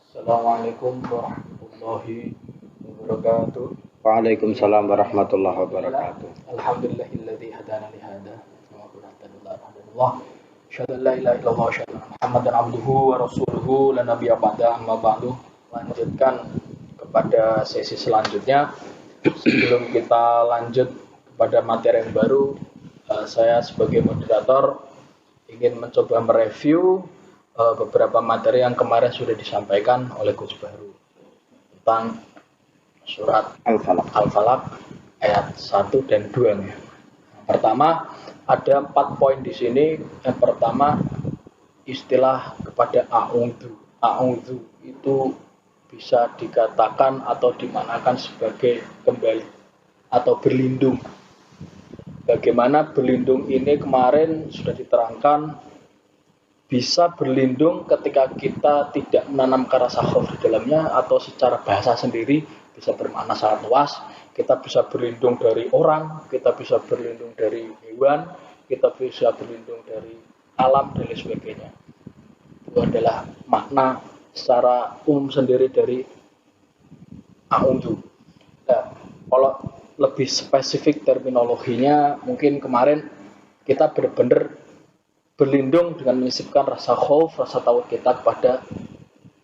Assalamualaikum warahmatullahi wabarakatuh. Waalaikumsalam warahmatullahi wabarakatuh. Alhamdulillahilladzi hadana li hada wa ma kunna nahtadiya lawla asyhadu an la ilaha illallah wa asyhadu anna Muhammadan abduhu wa rasuluhu la nabiyya ba'da amma ba'du. Lanjutkan kepada sesi selanjutnya. Sebelum kita lanjut kepada materi yang baru, saya sebagai moderator ingin mencoba mereview beberapa materi yang kemarin sudah disampaikan oleh Gus Baru tentang surat Al-Falaq ayat 1 dan 2. Pertama, ada 4 poin di sini. Yang pertama, istilah kepada a'udzu. A'udzu itu bisa dikatakan atau dimanakan sebagai kembali atau berlindung. Bagaimana berlindung ini kemarin sudah diterangkan, bisa berlindung ketika kita tidak menanamkan rasa khauf di dalamnya, atau secara bahasa sendiri bisa bermakna sangat luas. Kita bisa berlindung dari orang, kita bisa berlindung dari hewan, kita bisa berlindung dari alam dan lain sebagainya. Itu adalah makna secara umum sendiri dari a'udzu. Nah, kalau lebih spesifik terminologinya, mungkin kemarin kita benar-benar berlindung dengan menyisipkan rasa khauf, rasa takut kita kepada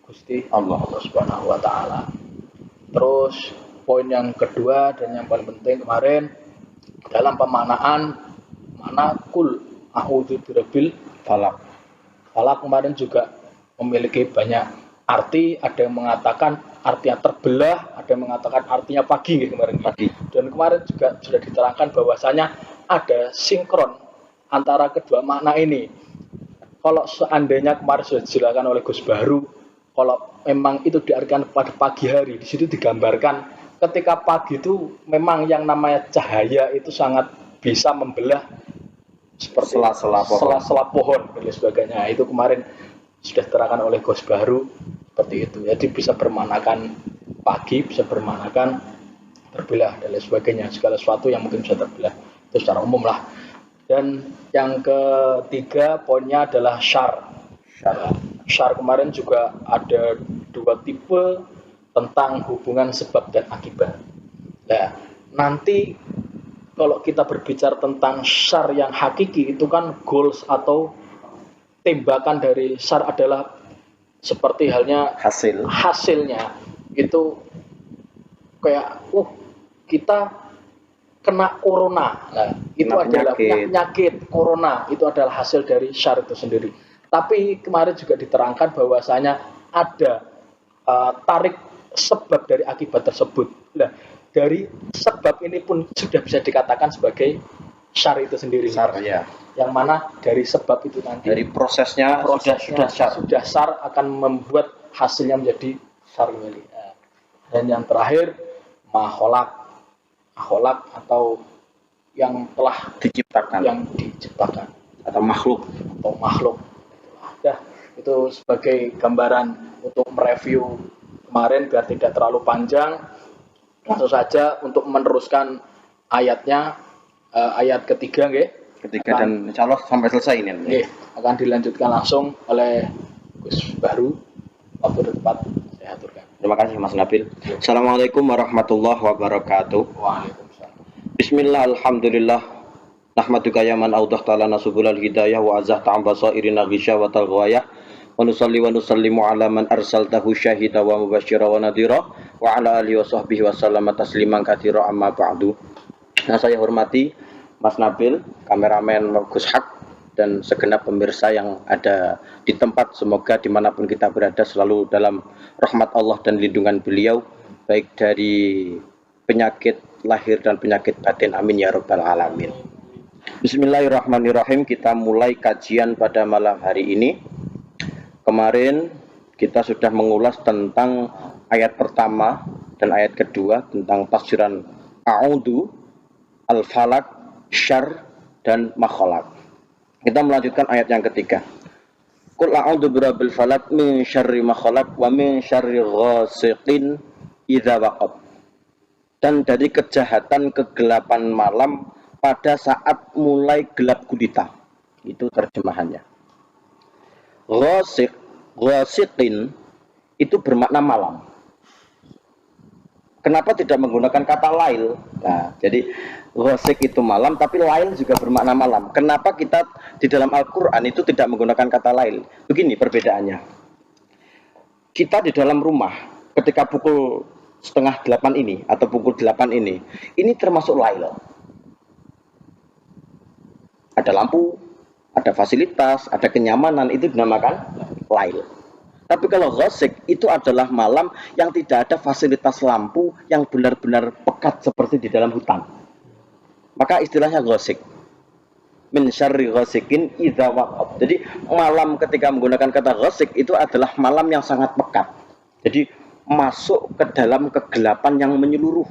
Gusti Allah Subhanahu wa taala. Terus poin yang kedua dan yang paling penting kemarin dalam pemaknaan makna kul a'udzu birabbil falaq. Falaq kemarin juga memiliki banyak arti, ada yang mengatakan artinya terbelah, ada yang mengatakan artinya pagi gitu kemarin. Pagi. Dan kemarin juga sudah diterangkan bahwasanya ada sinkron antara kedua makna ini. Kalau seandainya kemarin sudah dijelaskan oleh Gus Baru, kalau memang itu diartikan pada pagi hari, di situ digambarkan ketika pagi itu memang yang namanya cahaya itu sangat bisa membelah seperti sela-sela pohon dan sebagainya. Itu kemarin sudah diterangkan oleh Gus Baru seperti itu. Jadi bisa bermaknakan pagi, bisa bermaknakan terbelah dan lain sebagainya. Segala sesuatu yang mungkin bisa terbelah. Itu secara umum lah. Dan yang ketiga poinnya adalah syar. Syar kemarin juga ada 2 tipe tentang hubungan sebab dan akibat. Nah, nanti kalau kita berbicara tentang syar yang hakiki, itu kan goals atau tembakan dari syar adalah seperti halnya hasilnya itu kayak kita kena corona. Nah, itu adalah penyakit corona, itu adalah hasil dari syar itu sendiri. Tapi kemarin juga diterangkan bahwasanya ada tarik sebab dari akibat tersebut. Nah, dari sebab ini pun sudah bisa dikatakan sebagai syar itu sendiri. Syar, ya. Yang mana dari sebab itu nanti dari prosesnya sudah syar akan membuat hasilnya menjadi syar kembali. Dan yang terakhir makhluk atau yang telah diciptakan atau makhluk. Nah, itu sebagai gambaran untuk mereview kemarin biar tidak terlalu panjang. Langsung saja untuk meneruskan ayatnya, ayat ketiga dan insya Allah sampai selesai ini. Akan dilanjutkan langsung oleh Gus Baru. Waktu depan saya aturkan. Terima kasih Mas Nabil. Assalamualaikum warahmatullahi wabarakatuh. Waalaikumsalam. Bismillah, alhamdulillah. Nahmaduka ya man audah ta'ala nasubulal hidayah wa azah ta'am basairina gisya wa talghayah. Wa nusalli wa nusallimu ala man arsaltahu syahida wa mubashira wa nadira. Wa ala alihi wa sahbihi wa sallama tasliman katsira amma ba'du. Nah, saya hormati Mas Nabil, kameramen Gus Haq, dan segenap pemirsa yang ada di tempat. Semoga dimanapun kita berada selalu dalam rahmat Allah dan lindungan beliau, baik dari penyakit lahir dan penyakit batin. Amin ya rabbal alamin. Bismillahirrahmanirrahim. Kita mulai kajian pada malam hari ini. Kemarin kita sudah mengulas tentang ayat pertama dan ayat kedua tentang tafsiran a'udzu, al-falaq, syar, dan makhluk. Kita melanjutkan ayat yang ketiga. Qul a'udzu birabbil falaq min syarri ma khalaq wa min syarri ghasiqin idza waqab. Dan dari kejahatan kegelapan malam pada saat mulai gelap gulita. Itu terjemahannya. Ghasiqin itu bermakna malam. Kenapa tidak menggunakan kata lail? Nah, jadi ghasik itu malam, tapi lail juga bermakna malam. Kenapa kita di dalam Al-Quran itu tidak menggunakan kata lail? Begini perbedaannya. Kita di dalam rumah, ketika pukul 7:30 ini, atau pukul 8 ini termasuk lail. Ada lampu, ada fasilitas, ada kenyamanan, itu dinamakan lail. Tapi kalau ghasik itu adalah malam yang tidak ada fasilitas lampu yang benar-benar pekat seperti di dalam hutan. Maka istilahnya ghasik. Min syarri ghasikin idza waqab. Jadi malam ketika menggunakan kata ghasik itu adalah malam yang sangat pekat. Jadi masuk ke dalam kegelapan yang menyeluruh.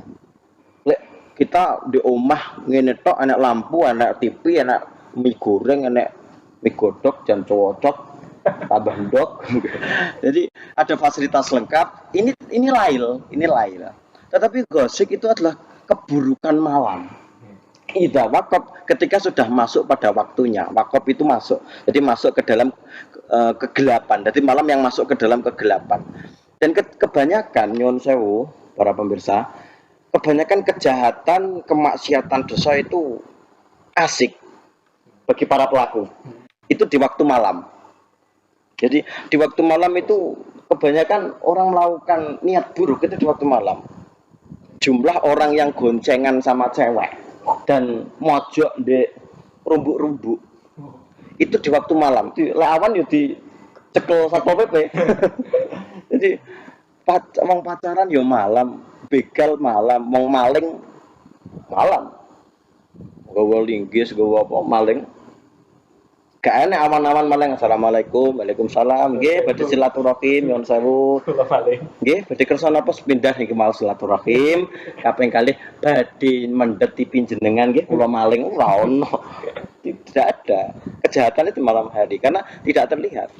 Lek kita di omah ngene tok, enak lampu, enak TV, enak mie goreng, enak mie godok dan cocok tambah ndok. Jadi ada fasilitas lengkap. Ini lail. Tetapi ghasik itu adalah keburukan malam. Idza waqab, ketika sudah masuk pada waktunya. Waqab itu masuk. Jadi masuk ke dalam kegelapan. Jadi malam yang masuk ke dalam kegelapan. Dan kebanyakan nyuwun sewu para pemirsa, kebanyakan kejahatan, kemaksiatan, dosa itu asik bagi para pelaku. Itu di waktu malam. Jadi di waktu malam itu kebanyakan orang melakukan niat buruk itu di waktu malam. Jumlah orang yang goncengan sama cewek dan mojok di rumbuk-rumbuk itu di waktu malam. Di lawan yo di cekel Satpol PP. Jadi wong pacaran yo malam, begal malam, wong maling malam. Gowo linggis, gowo apa maling. Gak enak aman-aman maling. Assalamualaikum, waalaikumsalam. Nggih, badhe silaturahim nyuwun sewu. Nggih, badhe kersa napa pindah niki mau silaturahim. Kaping kalih badhe mendhet pinjenengan nggih kula maling ora ono. Tidak ada. Kejahatan itu malam hari karena tidak terlihat.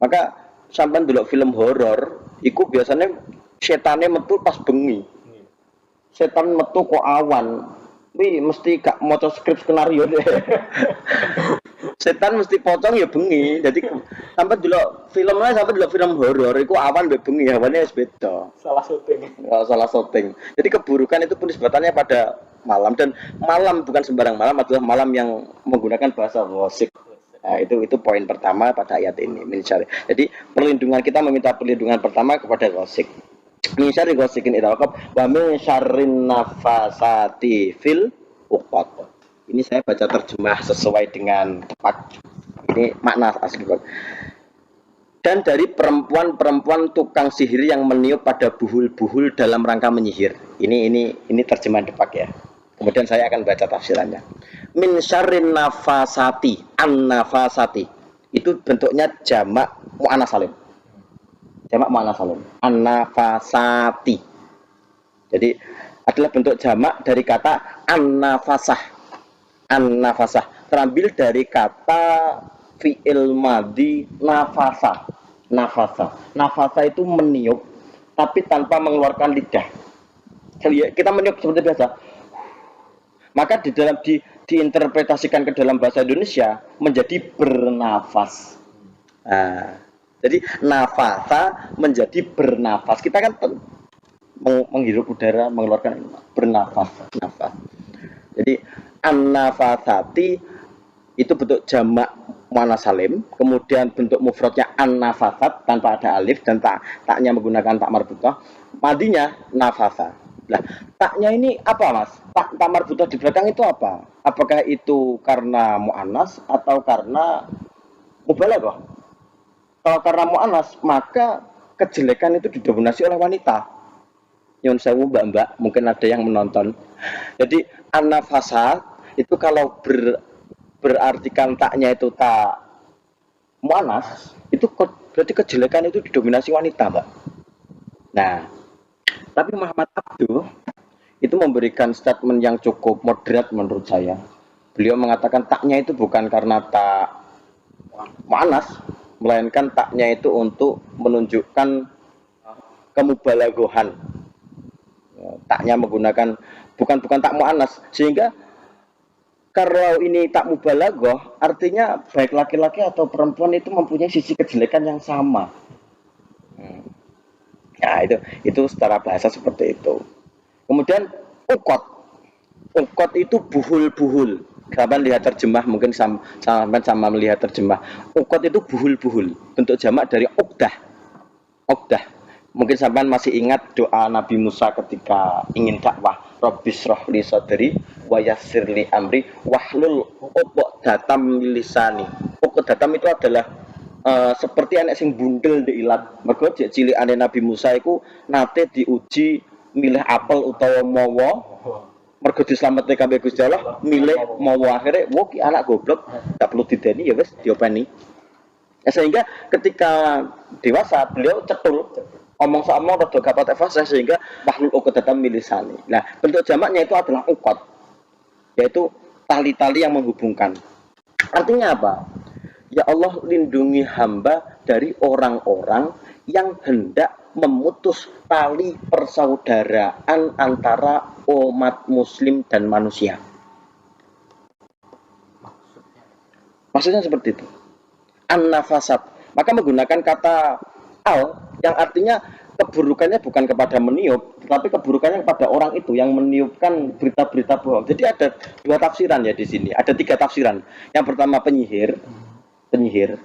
Maka sampean delok film horor, iku biasanya setane metu pas bengi. Setan metu kok awan. Wih, mesti gak maca skrip skenario deh. Setan mesti pocong ya bengi. Jadi sampai dulu filmnya sampai dulu film horor itu awan be bengi, awannya wis beda. Salah syuting. Oh, salah syuting. Jadi keburukan itu pun nisbatannya pada malam, dan malam bukan sembarang malam, adalah malam yang menggunakan bahasa ghasik. Nah, itu poin pertama pada ayat ini. Jadi perlindungan, kita meminta perlindungan pertama kepada ghasik. Min syarri ghasikin idza waqab wa min syarrin nafasati fil uqad. Ini saya baca terjemah sesuai dengan tepat. Ini makna asli. Dan dari perempuan-perempuan tukang sihir yang meniup pada buhul-buhul dalam rangka menyihir. Ini terjemahan tepat ya. Kemudian saya akan baca tafsirannya. Min syarrin nafasati, an-nafasati. Itu bentuknya jamak muannats salim. Jamak muannats salim. An-nafasati. Jadi adalah bentuk jamak dari kata an-nafasah. An-nafasah terambil dari kata fi'il madhi nafasa. Nafasa itu meniup tapi tanpa mengeluarkan lidah. Kita meniup seperti biasa. Maka di dalam diinterpretasikan ke dalam bahasa Indonesia menjadi bernafas. Nah, jadi nafasa menjadi bernafas. Kita kan menghirup udara, mengeluarkan bernafas. Jadi an-nafasati itu bentuk jamak muannats salim, kemudian bentuk mufradnya an-nafasat tanpa ada alif dan taknya menggunakan tak marbutah, madinya nafasa. Nah, taknya ini apa, Mas? Tak marbutah di belakang itu apa? Apakah itu karena muannas atau karena mubalaghah? Kalau karena muannas, maka kejelekan itu didominasi oleh wanita. Nyun sewu mbak-mbak, mungkin ada yang menonton. Jadi an-nafasat itu kalau berartikan taknya itu tak muannas, itu berarti kejelekan itu didominasi wanita, Mbak. Nah, tapi Muhammad Abduh itu memberikan statement yang cukup moderat menurut saya. Beliau mengatakan taknya itu bukan karena tak muannas, melainkan taknya itu untuk menunjukkan kemubalaghohan. Taknya menggunakan bukan tak muannas, sehingga kalau ini tak mubalaghah, artinya baik laki-laki atau perempuan itu mempunyai sisi kejelekan yang sama. Nah, itu secara bahasa seperti itu. Kemudian ukot. Ukot itu buhul-buhul. Sampai lihat terjemah mungkin sama melihat terjemah. Ukot itu buhul-buhul. Bentuk jamak dari ukdah. Ukdah. Mungkin sampean masih ingat doa Nabi Musa ketika ingin dakwah. Rabbis rohli sadri wa yassirli amri wahlul uqdatam min lisani. Uqdatam itu adalah seperti anak sing bundel di ilat. Mergo jek cilikane Nabi Musa iku nate diuji milih apel utawa mawa. Mergo dislametne kabeh Gusti Allah, milih mawa akhire wo ki anak goblok, gak perlu dideni ya wis diopeni. Ya, sehingga ketika dewasa beliau cetul omong sama rada gak fasih sehingga wahlul uqdatam min lisani. Nah, bentuk jamaknya itu adalah uqad. Yaitu tali-tali yang menghubungkan. Artinya apa? Ya Allah, lindungi hamba dari orang-orang yang hendak memutus tali persaudaraan antara umat muslim dan manusia. Maksudnya seperti itu. An-nafasat. Maka menggunakan kata al yang artinya keburukannya bukan kepada meniup, tetapi keburukannya kepada orang itu yang meniupkan berita-berita bohong. Jadi ada dua tafsiran ya di sini. Ada tiga tafsiran. Yang pertama penyihir,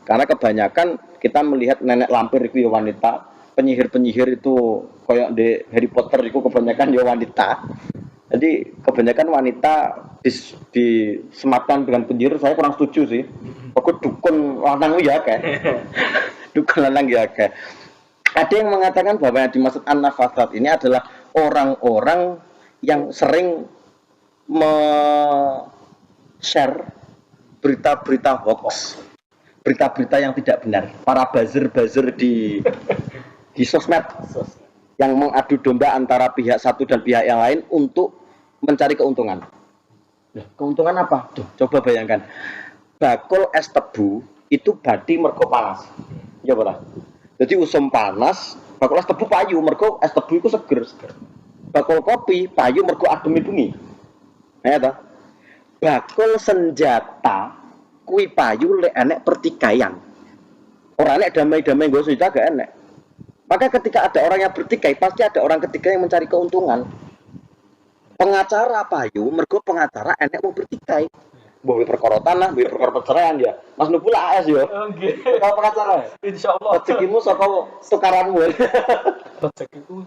karena kebanyakan kita melihat nenek lampir itu ya wanita. Penyihir itu kayak di Harry Potter itu kebanyakan ya wanita. Jadi kebanyakan wanita disematkan dengan penyihir, saya kurang setuju sih. Aku dukun lanang ya kayak. Dukun lanang ya kayak. Ada yang mengatakan bahwa yang dimaksud an-nafasat ini adalah orang-orang yang sering share berita-berita hoax, berita-berita yang tidak benar. Para buzzer-buzzer di sosmed yang mengadu domba antara pihak satu dan pihak yang lain untuk mencari keuntungan. Keuntungan apa? Tuh, coba bayangkan. Bakul es tebu itu badi mergo panas. Ya bola. Jadi usum panas, bakul es tebu payu mergo es tebu itu seger. Bakul kopi payu mergo adem bengi. Ya ta? Bakul senjata kuwi payu lek enek pertikaian. Ora enek damai-damai nggo senjata gak enek. Maka ketika ada orang yang bertikai, pasti ada orang ketiga yang mencari keuntungan. Pengacara payu, mergo pengacara enek mau bertikai. Mbok perkara tanah, mbok perkara perceraian ya. Mas Nubul AS yo. Nggih. Kalau pengacara. Insyaallah. Rezekimu saka tukaranmu. Rezekiku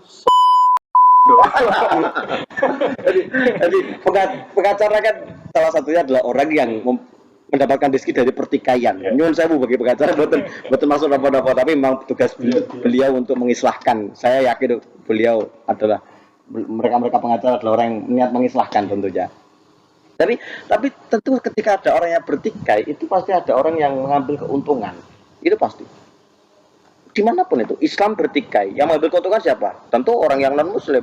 jadi pengacara kan salah satunya adalah orang yang mendapatkan rezeki dari pertikaian. Nyuwun sewu bagi pengacara betul masuk apa-apa, tapi memang tugas beliau untuk mengislahkan. Saya yakin beliau adalah mereka pengacara adalah orang yang niat mengislahkan tentunya. Tapi tentu ketika ada orang yang bertikai itu pasti ada orang yang mengambil keuntungan. Itu pasti. Dimanapun itu Islam bertikai, yang mengambil keuntungan siapa? Tentu orang yang non Muslim.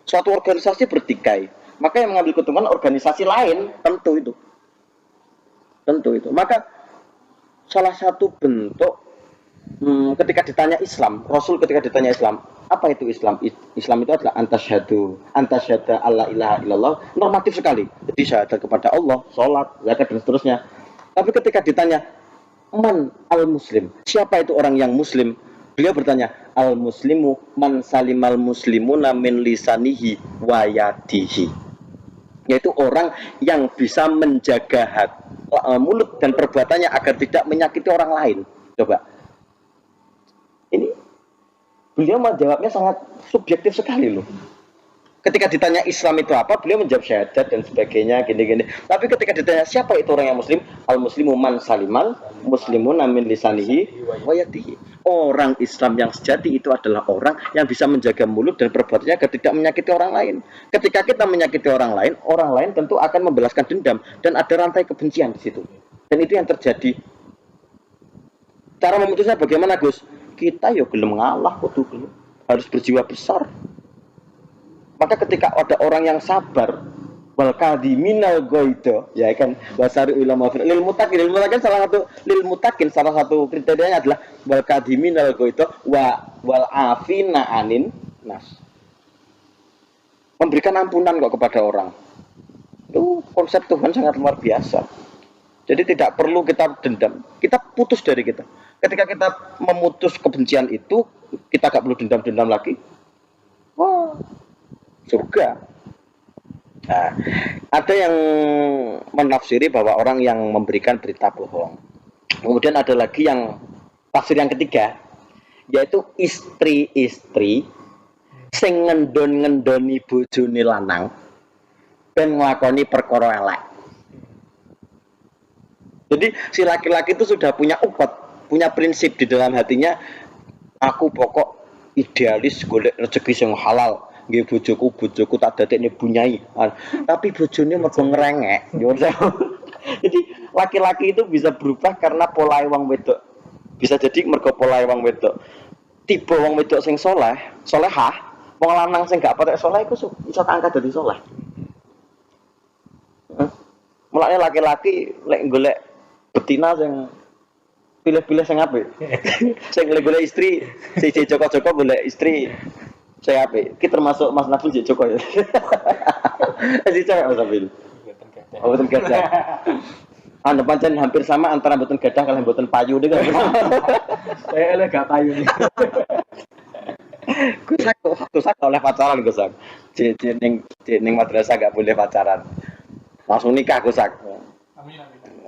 Suatu organisasi bertikai, maka yang mengambil keuntungan organisasi lain, tentu itu. Maka salah satu bentuk ketika ditanya Islam, Rasul ketika ditanya Islam, apa itu Islam? Islam itu adalah antasyhada alla ilaha illallah, normatif sekali. Jadi syahadat kepada Allah, sholat, zakat dan seterusnya. Tapi ketika ditanya man al-muslim, siapa itu orang yang muslim? Beliau bertanya, al-muslimu man salimal muslimuna min lisanihi wa yadihi. Yaitu orang yang bisa menjaga mulut dan perbuatannya agar tidak menyakiti orang lain. Coba. Ini beliau menjawabnya sangat subjektif sekali loh. Ketika ditanya Islam itu apa, beliau menjawab syahadat dan sebagainya, gini-gini. Tapi ketika ditanya siapa itu orang yang muslim, al-muslimu man saliman muslimun min lisanihi wa yadihi. Orang Islam yang sejati itu adalah orang yang bisa menjaga mulut dan perbuatannya agar tidak menyakiti orang lain. Ketika kita menyakiti orang lain tentu akan membalaskan dendam dan ada rantai kebencian di situ. Dan itu yang terjadi. Cara memutusnya bagaimana, Gus? Kita ya gelem ngalah, kudu harus berjiwa besar. Maka ketika ada orang yang sabar, wal kadhiminal ghaidha, ya kan, wasari ulama lil mutakin salah satu kriterianya adalah wal kadhiminal ghaidha wal afina anin nas. Memberikan ampunan kok kepada orang. Itu konsep Tuhan sangat luar biasa. Jadi tidak perlu kita dendam, kita putus dari kita. Ketika kita memutus kebencian itu, kita gak perlu dendam-dendam lagi. Wah, surga. Nah, ada yang menafsiri bahwa orang yang memberikan berita bohong. Kemudian ada lagi yang tafsir yang ketiga, yaitu istri-istri sing ngendon-ngendoni bojone lanang ben nglakoni perkara elek. Jadi si laki-laki itu sudah punya upet, punya prinsip di dalam hatinya, aku pokok idealis golek rezeki sing halal. Nggih bojoku tak dadekne bunyai. Tapi bojone mergo ngrengek. Jadi laki-laki itu bisa berubah karena pola wong wedok. Bisa jadi mergo pola wong wedok. Tipe wong wedok sing soleh, solehah, wong lanang sing gak patek soleh iku iso angkat dadi soleh. Mulane laki-laki lek golek betina sing pilih-pilih sing apik. Sing golek istri, siji Joko-Joko golek istri sing apik. Iki termasuk Mas Nabil sing Joko ya. Si cewek Mas Nabil. Oh, mboten gadah. Anda pancen hampir sama antara mboten gadah kalian mboten payu niku. Saya elek gak payu nih. Gusak oleh pacaran Gusak. Ning madrasah gak boleh pacaran. Langsung nikah Gusak.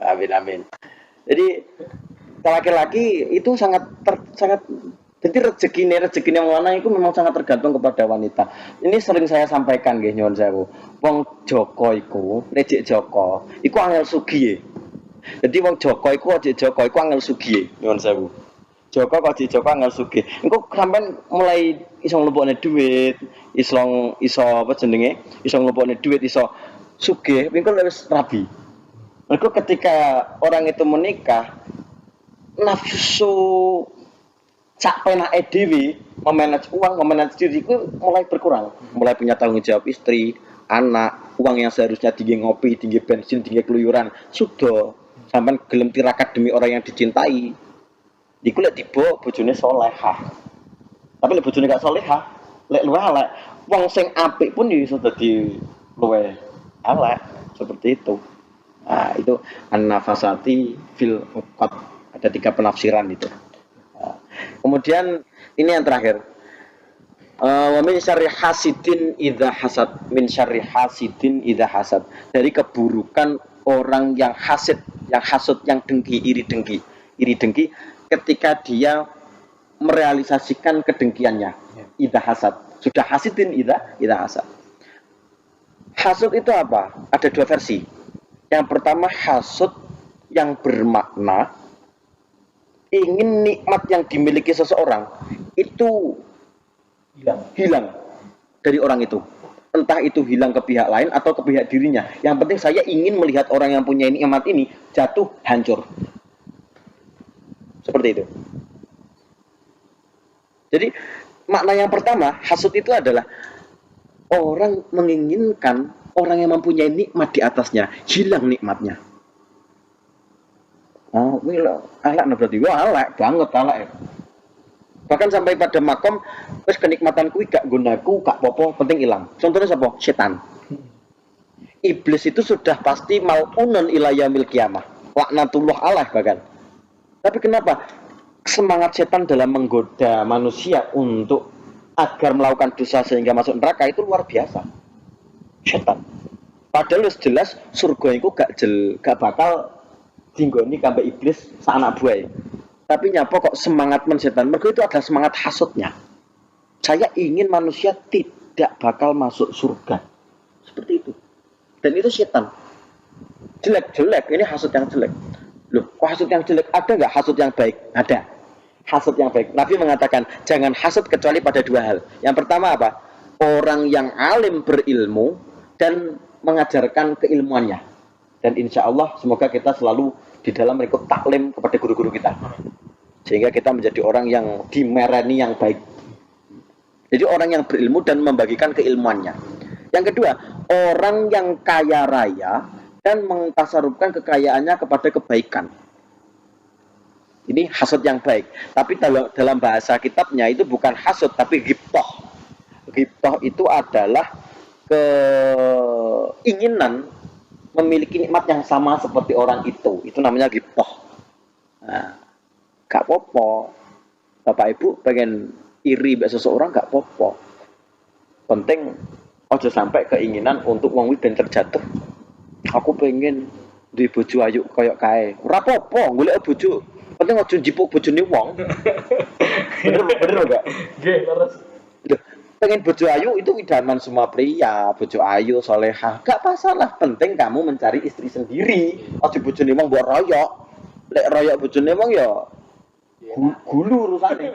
Amin. Jadi laki-laki itu sangat jadi rezekine yang lanang itu memang sangat tergantung kepada wanita. Ini sering saya sampaikan nggih nyuwun sewu. Wong Joko iku, Rejek Joko, iku angel sugih. Jadi wong Joko iku angel sugih nyuwun sewu. Joko kok Joko angel sugih. Engko sampean mulai iso nglebokne dhuwit, iso apa jenenge? Iso nglebokne dhuwit, iso sugih, engko wis rabi. Mergo ketika orang itu menikah, nafsu sak penake dhewe memanage uang, memanage diri itu mulai berkurang. Mulai punya tanggung jawab istri, anak, uang yang seharusnya tinggi ngopi, tinggi bensin, tinggi keluyuran, sudah sampai gelem tirakat demi orang yang dicintai. Iku lek tiba bojone salehah. Tapi lek bojone gak salehah, lek luwih elek, wong sing apik pun iso dadi luwih elek, seperti itu. Nah, itu an-nafasati fil uqad. Ada 3 penafsiran itu. Nah, kemudian ini yang terakhir. Wa min syarri hasidin idza hasad. Min syarri hasidin idza hasad. Dari keburukan orang yang hasid, yang hasud, yang dengki, iri dengki ketika dia merealisasikan kedengkiannya. Idza hasad. Sudah hasidin idza hasad. Hasud itu apa? Ada 2 versi. Yang pertama hasud yang bermakna ingin nikmat yang dimiliki seseorang itu hilang dari orang itu. Entah itu hilang ke pihak lain atau ke pihak dirinya. Yang penting saya ingin melihat orang yang punya nikmat ini jatuh hancur. Seperti itu. Jadi makna yang pertama hasud itu adalah orang menginginkan orang yang mempunyai nikmat di atasnya hilang nikmatnya. Oh, elek berarti elek banget elek. Bahkan sampai pada makom wis kenikmatan kuwi gak gunaku, gak popo, penting hilang. Contohnya siapa? Setan. Iblis itu sudah pasti mal'unun ila yaumil qiyamah. Laknatullah alaih bahkan. Tapi kenapa? Semangat setan dalam menggoda manusia untuk agar melakukan dosa sehingga masuk neraka itu luar biasa. Setan. Padahal jelas surga itu gak bakal dinggoni kambek iblis sa anak buah. Tapi nyapa kok semangat setan? Mergo itu adalah semangat hasutnya. Saya ingin manusia tidak bakal masuk surga. Seperti itu. Dan itu setan. Jelek, ini hasut yang jelek. Loh, kok hasut yang jelek? Ada nggak hasut yang baik? Ada. Hasut yang baik. Nabi mengatakan, jangan hasut kecuali pada 2 hal. Yang pertama apa? Orang yang alim berilmu dan mengajarkan keilmuannya. Dan insya Allah semoga kita selalu di dalam ikut taklim kepada guru-guru kita. Sehingga kita menjadi orang yang dimereni yang baik. Jadi orang yang berilmu dan membagikan keilmuannya. Yang kedua, orang yang kaya raya dan mentasarufkan kekayaannya kepada kebaikan. Ini hasud yang baik. Tapi dalam bahasa kitabnya itu bukan hasud tapi ghibthah. Ghibthah itu adalah keinginan memiliki nikmat yang sama seperti orang itu. Itu namanya ghibthah. Nah, gak apa-apa. Bapak Ibu pengen iri mbek seseorang gak apa-apa. Penting aja sampai keinginan untuk wong ben terjatuh. Aku pengen duwe bojo ayu koyo kae. Ora apa-apa golek bojo. Penting aja njipuk bojone wong. Bener enggak? Nggih, terus. Loh, pengen bojo ayu itu idaman semua pria, bojo ayu, solehah. Gak masalah, penting kamu mencari istri sendiri. Aja bojone wong mbok royok. Lek royok bojone wong ya gulu urusane.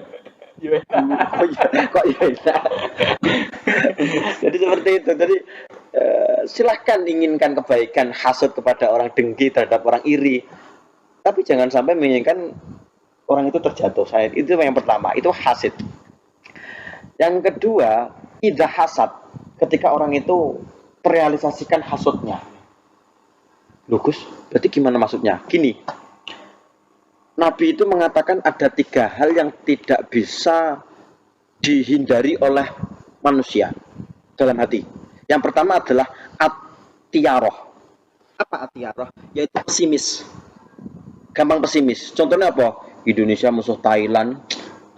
Kok ya enak. Jadi seperti itu. Jadi silahkan inginkan kebaikan, hasud kepada orang, dengki terhadap orang, iri. Tapi jangan sampai menginginkan orang itu terjatuh. Itu yang pertama, itu hasad. Yang kedua, idza hasad, ketika orang itu terrealisasikan hasudnya. Loh Gus, berarti gimana maksudnya? Gini, Nabi itu mengatakan ada 3 hal yang tidak bisa dihindari oleh manusia dalam hati. Yang pertama adalah at-tiyaroh. Apa at-tiyaroh? Yaitu pesimis. Gampang pesimis. Contohnya apa? Indonesia musuh Thailand,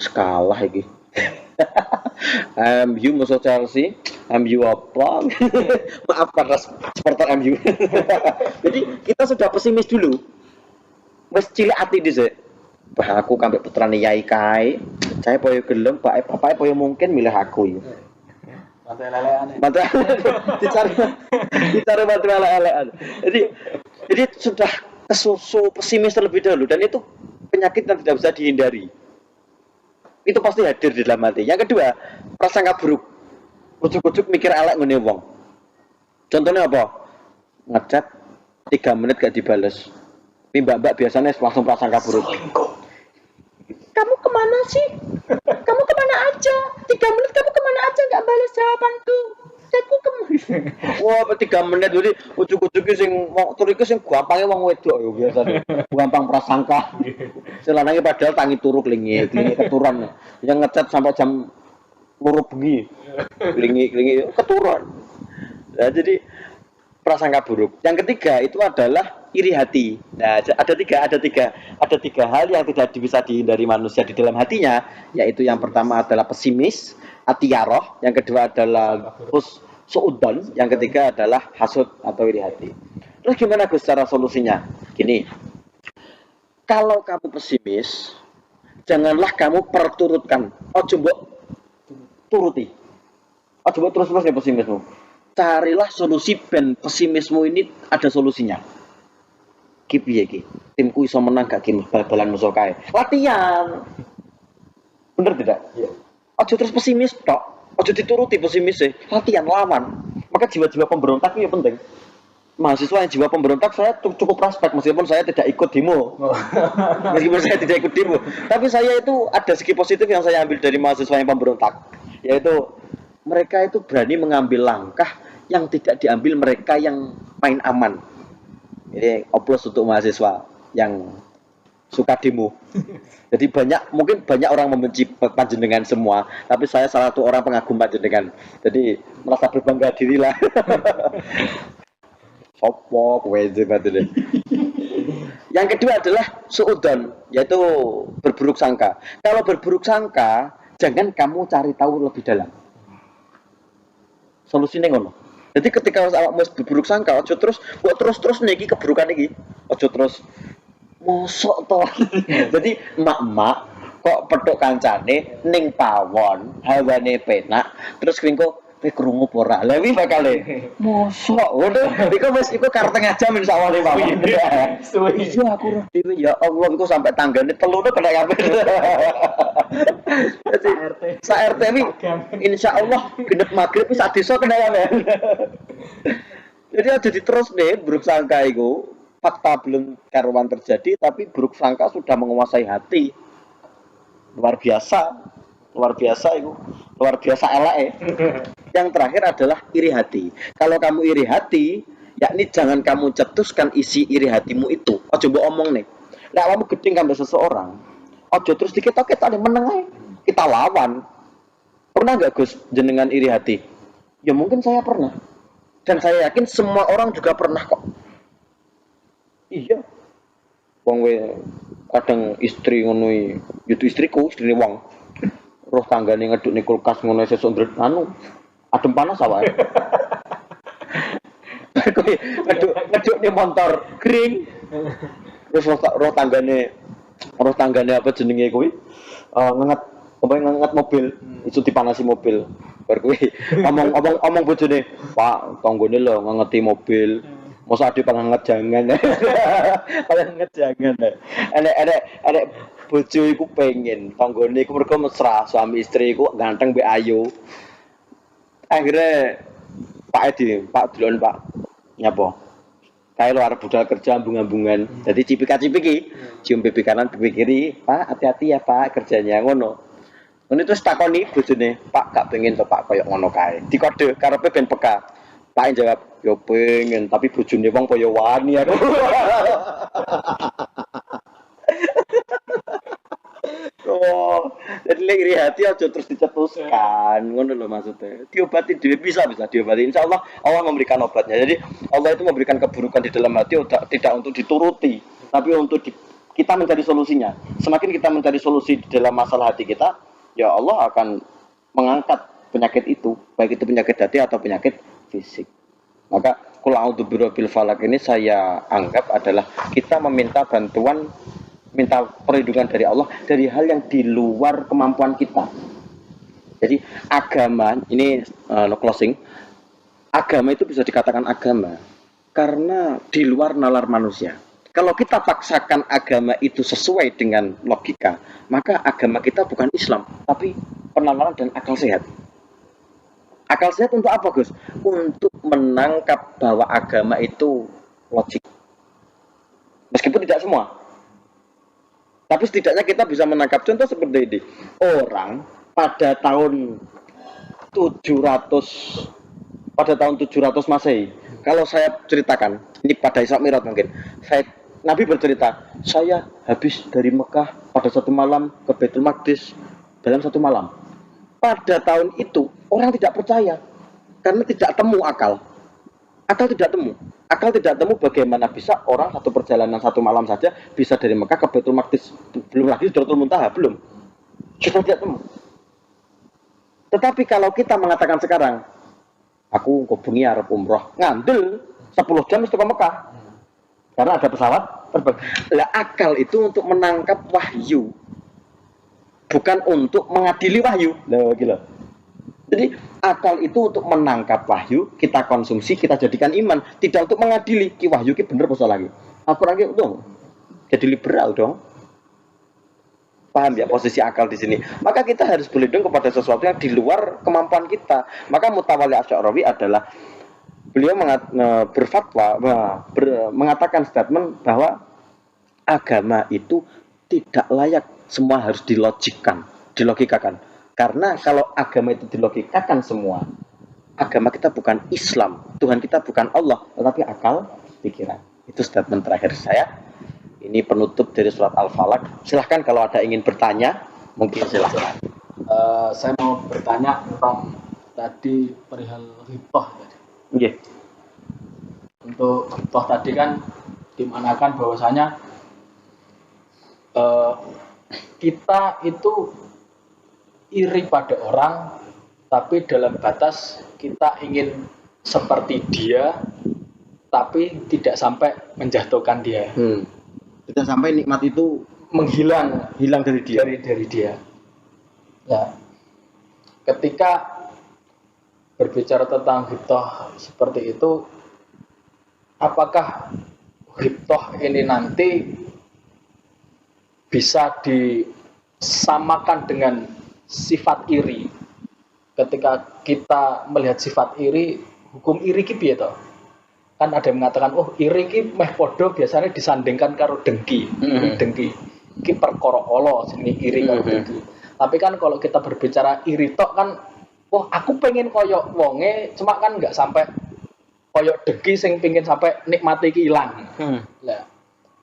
sekalah iki. MU musuh Chelsea, MU apa? Maaf para supporter MU. Jadi kita sudah pesimis dulu. Wes cilik ati dhisik. Bah aku kambek putrane Yai kae, saya poyo gelem, bapak poyo mungkin milih aku iki. Mantel leleane. Mantel dicari mantel lelean. Jadi sudah kesusu pesimis terlebih dahulu dan itu penyakit yang tidak bisa dihindari. Itu pasti hadir di dalam hati. Yang kedua, prasangka buruk. Ujuk-ujuk mikir elek ngene wong. Contohnya apa? Ngechat 3 menit gak dibales. Ini mbak-mbak biasanya langsung prasangka buruk. Kamu kemana sih? Kamu kemana aja? 3 menit kamu kemana aja gak balas jawabanku? Chatku kemana? Wah, 3 menit jadi ujuk-ujuk sing wong turu iku sing gampange wong wedok yo biasane. Gampang prasangka. Selanange padahal tangi turu klingi keturunan. Yang ngechat sampai jam 2 bengi. Klingi keturunan. Nah, jadi prasangka buruk. Yang ketiga itu adalah iri hati. Nah, ada tiga hal yang tidak bisa dihindari manusia di dalam hatinya, yaitu yang pertama adalah pesimis, atiyaroh, yang kedua adalah suudon, yang ketiga adalah hasud atau iri hati. Terus gimana Gus cara solusinya? Gini, kalau kamu pesimis, janganlah kamu perturutkan. Ojo mbok turuti. Ojo mbok terus-terus ya pesimismu. Carilah solusi ben pesimismu ini ada solusinya. Ki piye ki? Timku iso menang gak ki bal-balan musuh kae. Latihan. Bener tidak? Iya. Aja terus pesimis tok. Aja dituruti pesimis e. Latihan lawan. Maka jiwa-jiwa pemberontak itu penting. Mahasiswa yang jiwa pemberontak saya cukup prospek meskipun saya tidak ikut demo. Meskipun saya tidak ikut demo, tapi saya itu ada segi positif yang saya ambil dari mahasiswa yang pemberontak, yaitu mereka itu berani mengambil langkah yang tidak diambil mereka yang main aman. Ini oplos untuk mahasiswa yang suka demo. Jadi mungkin banyak orang membenci panjenengan semua, tapi saya salah satu orang pengagum panjenengan. Jadi merasa berbangga dirilah. Sopo kowe deh. Yang kedua adalah suudon, yaitu berburuk sangka. Kalau berburuk sangka, jangan kamu cari tahu lebih dalam. Solusinya ngono. Jadi ketika awakmu berburuk sangka, ojo terus niki keburukan iki. Ojo terus mosok to. Jadi emak-emak kok petuk kancane ning pawon, hawane penak, terus kringko krungu ora. Lah iki bakale mosok. Waduh, iku karo tengah jam insyaallah mawon. Iya aku roh dhewe ya Allah iku sampai tanggane telune kena kabeh. Jadi sa RT iki insyaallah genep magrib wis desa kena kabeh. Jadi aja diterus deh buruk sangka iku. Fakta belum karuan terjadi tapi buruk sangka sudah menguasai hati. Luar biasa itu. Luar biasa elek. Yang terakhir adalah iri hati. Kalau kamu iri hati, yakni jangan kamu cetuskan isi iri hatimu itu. Ojo mbok omong nih. Lah kamu gedeng kambek seseorang. Ojo terus diketok-ketok meneng ae. Kita lawan. Pernah enggak Gus jenengan iri hati? Ya mungkin saya pernah. Dan saya yakin semua orang juga pernah kok. Iya. Wong kadang istri ngono iki, itu istriku, istrine wong. roh tanggane ngedukne kulkas ngono sesuk ndret anu adem panas awake. Kowe ngedukne motor kering. Terus roh tanggane apa jenenge kuwi? Nganget mobil, itu dipanasi mobil. Bar kuwi omong bojone, "Pak, tanggane lho ngangeti mobil." Mosok ade panganget jangan. Panganget jangan. Enek bojo iku pengen tanggane iku mergo mesra, suami istri iku ganteng mbek ayu. Akhirnya Pak delon Pak. Nyapa? Kae lo arep budal kerja ambung-ambungan. Jadi cipika-cipik iki, cium pipi kanan, pipi kiri. Pak, hati-hati ya Pak kerjanya ngono. Ngono terus takoni bojone, "Pak, gak pengen to Pak koyo ngono kae." Dikode karepe ben peka. Pak jawab, "Yo pengen, tapi bojone wong kaya wani aku." Oh, jadi iri hati aja terus dicetuskan, ngono loh maksudnya. Diobati dhewe bisa diobati. Insya Allah Allah memberikan obatnya. Jadi Allah itu memberikan keburukan di dalam hati tidak untuk dituruti, tapi untuk kita mencari solusinya. Semakin kita mencari solusi di dalam masalah hati kita, ya Allah akan mengangkat penyakit itu, baik itu penyakit hati atau penyakit fisik. Maka qul a'udzu birabbil falaq ini saya anggap adalah kita meminta bantuan, minta perlindungan dari Allah dari hal yang di luar kemampuan kita. Jadi agama ini closing. Agama itu bisa dikatakan agama karena di luar nalar manusia. Kalau kita paksakan agama itu sesuai dengan logika, maka agama kita bukan Islam, tapi penalaran dan akal sehat. Akal sehat untuk apa, Gus? Untuk menangkap bahwa agama itu logik. Meskipun tidak semua. Tapi setidaknya kita bisa menangkap contoh seperti ini. Orang pada tahun 700 Masehi. Kalau saya ceritakan, ini pada Isra Mi'raj mungkin. Nabi bercerita, saya habis dari Mekah pada satu malam ke Baitul Maqdis dalam satu malam. Pada tahun itu orang tidak percaya karena tidak temu akal. Akal tidak temu bagaimana bisa orang satu perjalanan satu malam saja bisa dari Mekah ke Baitul Maqdis, belum lagi Sidratul Muntaha, belum. Kita tidak temu. Tetapi kalau kita mengatakan sekarang, aku ke bengi arep umroh, ngandel 10 jam itu ke Mekah. Karena ada pesawat terbang. Lah akal itu untuk menangkap wahyu. Bukan untuk mengadili wahyu. Lah gila. Jadi akal itu untuk menangkap wahyu, kita konsumsi, kita jadikan iman, tidak untuk mengadili ki wahyu ki bener apa lagi. Aku lagi dong. Jadi liberal dong. Paham ya posisi akal di sini. Maka kita harus berlindung kepada sesuatu yang di luar kemampuan kita. Maka Mutawalli Asy'arawi adalah beliau berfatwa, mengatakan statement bahwa agama itu tidak layak semua harus dilogikakan. Karena kalau agama itu dilogikakan semua, agama kita bukan Islam, Tuhan kita bukan Allah, tetapi akal pikiran. Itu statement terakhir saya. Ini penutup dari surat Al-Falaq. Silahkan kalau ada ingin bertanya, mungkin silahkan. Saya mau bertanya tentang tadi perihal ghibah tadi. Yeah. Untuk ghibah tadi kan dimanakan bahwasanya kita itu iri pada orang, tapi dalam batas kita ingin seperti dia, tapi tidak sampai menjatuhkan dia. Tidak sampai nikmat itu hilang dari dia. Dari dia. Ya. Ketika berbicara tentang ghibah seperti itu, apakah ghibah ini nanti bisa disamakan dengan sifat iri? Ketika kita melihat sifat iri, hukum iri ki piye to? Kan ada yang mengatakan, oh iri ki meh podo biasanya disandingkan karo dengki. Dengki ki perkara ala jenenge iri karo dengki. Tapi kan kalau kita berbicara iri tok kan, wah aku pengen koyok wonge, cuma kan nggak sampai koyok dengki sing pengen sampai nikmati ki ilang. Nah,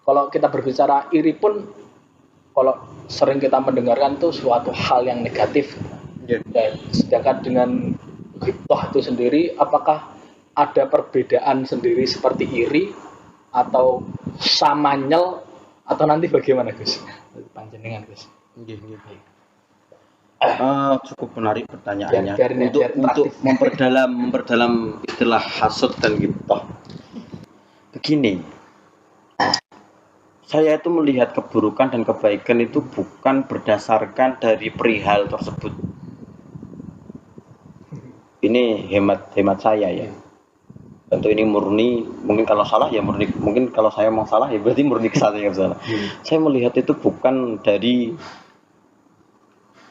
kalau kita berbicara iri pun, kalau sering kita mendengarkan itu suatu hal yang negatif. Dan sedangkan dengan ghibah itu sendiri, apakah ada perbedaan sendiri seperti iri atau samanyel atau nanti bagaimana Gus? Panjenengan Gus. Cukup menarik pertanyaannya. Biar Untuk memperdalam istilah hasud dan ghibtah. Begini, saya itu melihat keburukan dan kebaikan itu bukan berdasarkan dari perihal tersebut. Ini hemat saya ya. Tentu ini murni, mungkin kalau salah ya murni, mungkin kalau saya mau salah ya berarti murni saya yang salah. Saya melihat itu bukan dari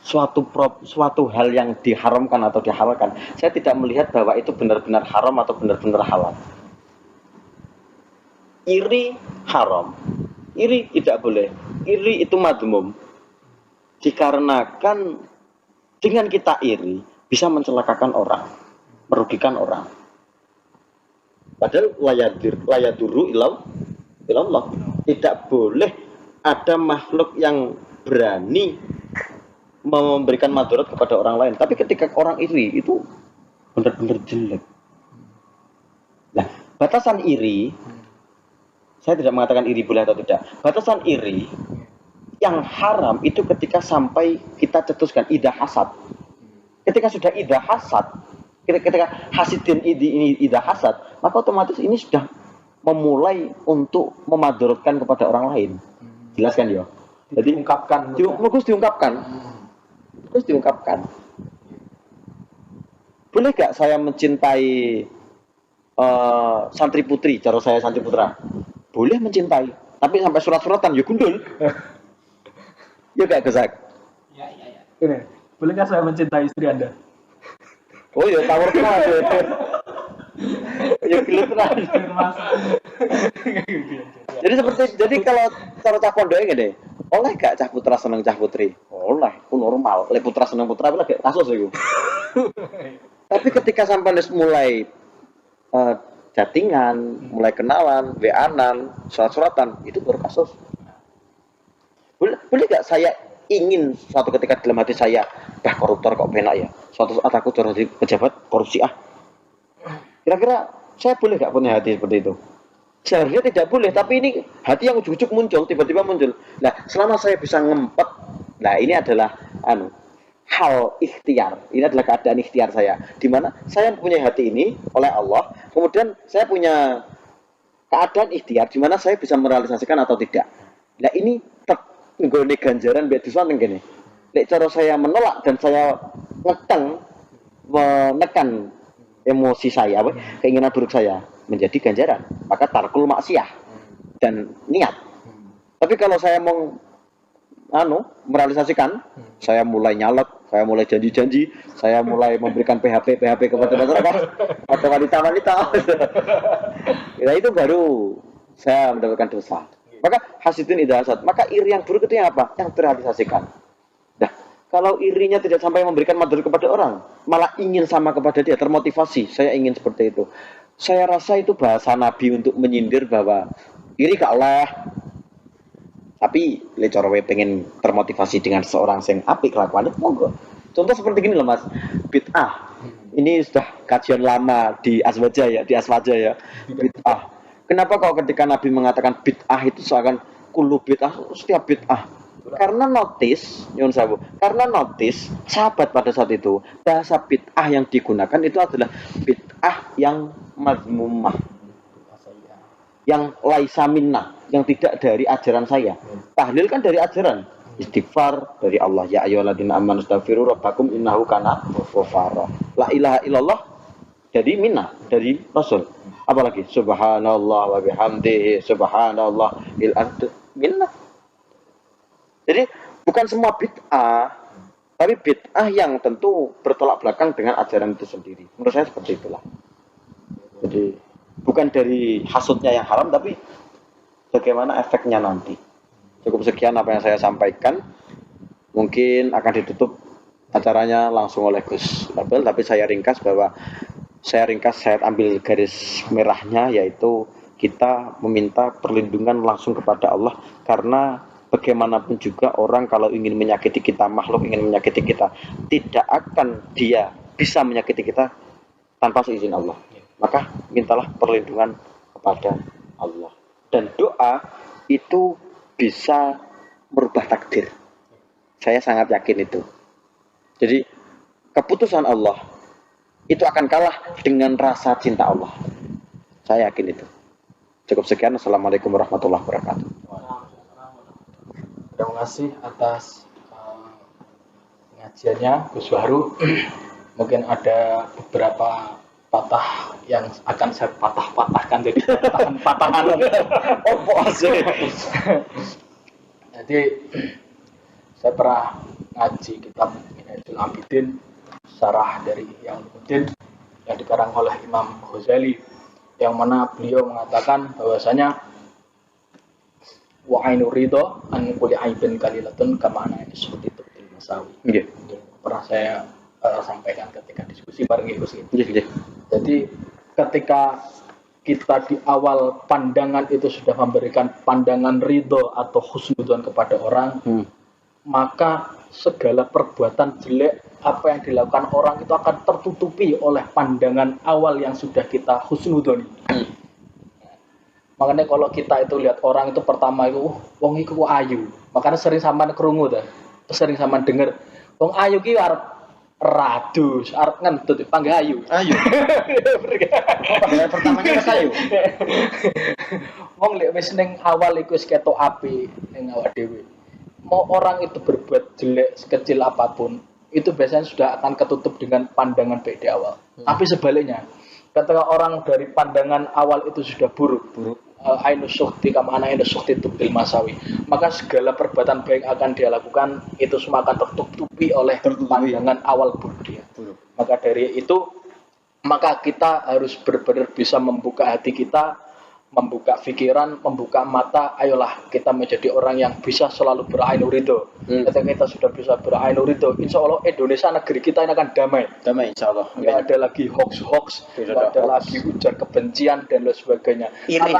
suatu hal yang diharamkan atau dihalalkan. Saya tidak melihat bahwa itu benar-benar haram atau benar-benar halal. Iri haram, iri tidak boleh, iri itu madmum. Dikarenakan dengan kita iri bisa mencelakakan orang, merugikan orang. Padahal layaduru ilallah. Tidak boleh ada makhluk yang berani memberikan madarat kepada orang lain. Tapi ketika orang iri itu benar-benar jelek. Nah, batasan iri, saya tidak mengatakan iri boleh atau tidak. Batasan iri yang haram itu ketika sampai kita cetuskan idah hasad. Ketika sudah idah hasad, ketika hasidin ini idah hasad, maka otomatis ini sudah memulai untuk memadaratkan kepada orang lain. Jelaskan ya. Jadi diungkapkan. Boleh gak saya mencintai santri putri, cara saya santri putra? Boleh mencintai, tapi sampai surat-suratan ya gundul. Ya gak Gesak? Ya. Ini, bolehkah saya mencintai istri Anda? Oh ya, tawar tenan. Ya gila tenan. Jadi kalau cara cah pondoke ngene, oleh gak cah putra seneng cah putri? Oleh, itu normal. Lek putra seneng putra lagi kasus iku. Tapi ketika sampai mulai chattingan, mulai kenalan, WA-an, surat-suratan, itu baru kasus. Boleh gak saya ingin suatu ketika dalam hati saya, koruptor kok penak ya. Suatu saat aku jadi pejabat korupsi Kira-kira saya boleh gak punya hati seperti itu? Seharusnya tidak boleh, tapi ini hati yang ujuk-ujuk muncul, tiba-tiba muncul. Nah, selama saya bisa ngempet, nah ini adalah hal ikhtiar. Ini adalah keadaan ikhtiar saya, di mana saya punya hati ini oleh Allah, kemudian saya punya keadaan ikhtiar di mana saya bisa merealisasikan atau tidak. Nah, ini nggone ganjaran biar disuan ngene. Lek cara saya menolak dan saya menekan emosi saya, keinginan buruk saya menjadi ganjaran, maka tarkul maksiyah dan niat. Tapi kalau saya mau merealisasikan, saya mulai nyalek, saya mulai janji-janji, saya mulai memberikan PHP kepada masyarakat atau wanita-wanita. Nah, itu baru saya mendapatkan dosa. Maka hasidun idah hasad. Maka iri yang buruk itu yang apa? Yang terrealisasikan. Nah, kalau irinya tidak sampai memberikan madarat kepada orang, malah ingin sama kepada dia, termotivasi, saya ingin seperti itu. Saya rasa itu bahasa Nabi untuk menyindir bahwa iri gak oleh. Tapi lecorowe pengen termotivasi dengan seorang yang apik kelakuan itu monggo. Contoh seperti gini loh Mas, bid'ah. Ini sudah kajian lama di Aswaja ya, bid'ah. Kenapa kalau ketika Nabi mengatakan bid'ah itu seakan kullu bid'ah, setiap bid'ah? Karena notis sahabat pada saat itu bahasa bid'ah yang digunakan itu adalah bid'ah yang mazmumah, yang laisa minnah, yang tidak dari ajaran saya. Tahlil kan dari ajaran, istighfar dari Allah, ya ayyuhalladzina amanu astaghfiru rabbakum innahu kana ghaffara. La ilaha illallah jadi minnah dari Rasul. Apalagi subhanallah wa bihamdihi subhanallah il ard minnah. Jadi bukan semua bid'ah, tapi bid'ah yang tentu bertolak belakang dengan ajaran itu sendiri. Menurut saya seperti itulah. Jadi bukan dari hasudnya yang haram, tapi bagaimana efeknya nanti. Cukup sekian apa yang saya sampaikan. Mungkin akan ditutup acaranya langsung oleh Gus Label, tapi saya ambil garis merahnya, yaitu kita meminta perlindungan langsung kepada Allah, karena bagaimanapun juga orang kalau ingin menyakiti kita, makhluk ingin menyakiti kita, tidak akan dia bisa menyakiti kita tanpa seizin Allah. Maka mintalah perlindungan kepada Allah. Dan doa itu bisa merubah takdir. Saya sangat yakin itu. Jadi keputusan Allah itu akan kalah dengan rasa cinta Allah. Saya yakin itu. Cukup sekian. Assalamualaikum warahmatullahi wabarakatuh. Terima kasih atas pengajiannya Gus Wahru. Mungkin ada beberapa patah yang akan saya patah-patahkan jadi patahan-patahan. Jadi saya pernah ngaji kitab Minhajul Abidin, syarah dari Ihya Ulumuddin yang dikarang oleh Imam Ghazali, yang mana beliau mengatakan bahwasanya wa ainu ridho an kulli aibin kalilatun kama ana seperti itu masawi. Nggih. Pernah saya sampaikan ketika diskusi bareng Gus. Nggih. Jadi ketika kita di awal pandangan itu sudah memberikan pandangan ridho atau husnudzon kepada orang, maka segala perbuatan jelek apa yang dilakukan orang itu akan tertutupi oleh pandangan awal yang sudah kita husnudzoni. Makanya kalau kita itu lihat orang itu pertama itu, wong iku ayu. Makanya sering sampean krungu ta, sering sampean denger, wong ayu ki arep radus, arep ngentut panggih ayu. Ayu. Panggilan pertamanya Mas Ayu. Wong lek wis ning awal iku wis ketok apik ning awak dhewe. Mau orang itu berbuat jelek sekecil apapun, itu biasanya sudah akan ketutup dengan pandangan baik di awal. Tapi sebaliknya, ketika orang dari pandangan awal itu sudah buruk. Ainu sukti kama ana ainu sukti tubil masawi, maka segala perbuatan baik akan dia lakukan itu semua akan tertutupi oleh pandangan awal buruk dia. Maka dari itu, maka kita harus benar-benar bisa membuka hati kita, membuka pikiran, membuka mata. Ayolah kita menjadi orang yang bisa selalu berainu ridho. Ketika kita sudah bisa berainu ridho, insya Allah Indonesia negeri kita ini akan damai. Damai insya Allah. Nggak ada lagi hoax, nggak ada lagi ujar kebencian dan lain sebagainya. Iri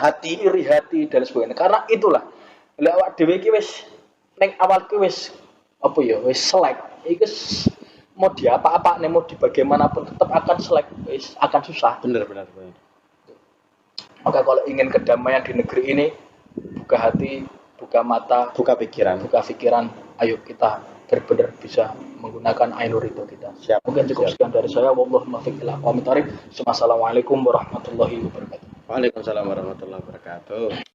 hati dan sebagainya. Karena itulah, lewat dewe ki wis neng awal ki wis apa ya, wis selek. Iku mau diapa-apa nih, mau di bagaimanapun tetap akan selek, wis akan susah. Benar. Maka kalau ingin kedamaian di negeri ini, buka hati, buka mata, buka pikiran, ayo kita benar-benar bisa menggunakan ainur itu kita. Siap. Mungkin cukup sekian dari saya. Wallahu muwaffiq ila aqwamit thoriq. Assalamualaikum warahmatullahi wabarakatuh. Waalaikumsalam warahmatullahi wabarakatuh.